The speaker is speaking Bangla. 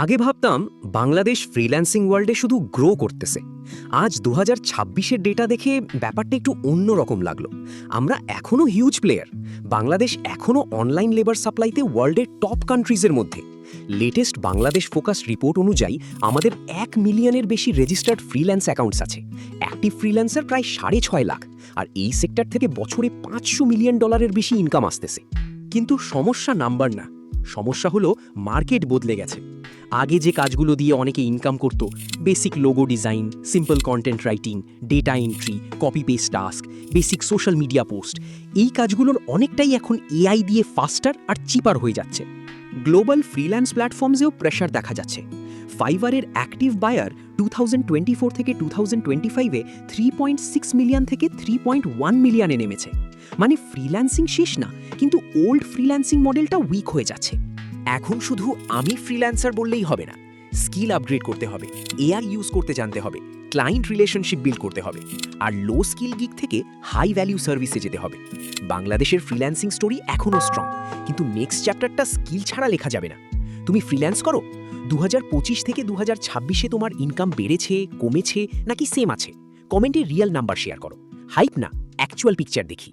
আগে ভাবতাম বাংলাদেশ ফ্রিল্যান্সিং ওয়ার্ল্ডে শুধু গ্রো করতেছে। আজ 2026-এর ডেটা দেখে ব্যাপারটা একটু অন্যরকম লাগলো। আমরা এখনও হিউজ প্লেয়ার। বাংলাদেশ এখনও অনলাইন লেবার সাপ্লাইতে ওয়ার্ল্ডের টপ কান্ট্রিজের মধ্যে। লেটেস্ট বাংলাদেশ ফোকাস রিপোর্ট অনুযায়ী আমাদের 1 মিলিয়নের বেশি রেজিস্টার্ড ফ্রিল্যান্স অ্যাকাউন্টস আছে। অ্যাক্টিভ ফ্রিল্যান্সার প্রায় 6.5 লাখ, আর এই সেক্টর থেকে বছরে $500 মিলিয়ন বেশি ইনকাম আসতেছে। কিন্তু সমস্যা নাম্বার না, সমস্যা হলো মার্কেট বদলে গেছে। আগে যে কাজগুলো দিয়ে অনেকে ইনকাম করত, basic logo design, simple content writing, data entry, copy paste task, basic social media post, এই কাজগুলোর অনেকটাই এখন এআই দিয়ে ফাস্টার আর চিপার হয়ে যাচ্ছে। গ্লোবাল ফ্রিল্যান্স প্ল্যাটফর্মসেও প্রেশার দেখা যাচ্ছে। ফাইবারের অ্যাক্টিভ বায়ার 2024 থেকে 2025-এ 3.6 মিলিয়ন থেকে 3.1 মিলিয়নে নেমেছে। মানে ফ্রিল্যান্সিং শেষ না, কিন্তু ওল্ড ফ্রিল্যান্সিং মডেলটা উইক হয়ে যাচ্ছে। এখন শুধু আমি ফ্রিল্যান্সার বললেই হবে না, স্কিল আপগ্রেড করতে হবে, এআই ইউজ করতে জানতে হবে, ক্লায়েন্ট রিলেশনশিপ বিল্ড করতে হবে, আর লো স্কিল গিগ থেকে হাই ভ্যালিউ সার্ভিসে যেতে হবে। বাংলাদেশের ফ্রিল্যান্সিং স্টোরি এখনও স্ট্রং, কিন্তু নেক্সট চ্যাপ্টারটা স্কিল ছাড়া লেখা যাবে না। তুমি ফ্রিল্যান্স করো, 2025 থেকে 2026-এ তোমার ইনকাম বেড়েছে, কমেছে নাকি সেম আছে? কমেন্টে রিয়েল নাম্বার শেয়ার করো। হাইপ না, অ্যাকচুয়াল পিকচার দেখি।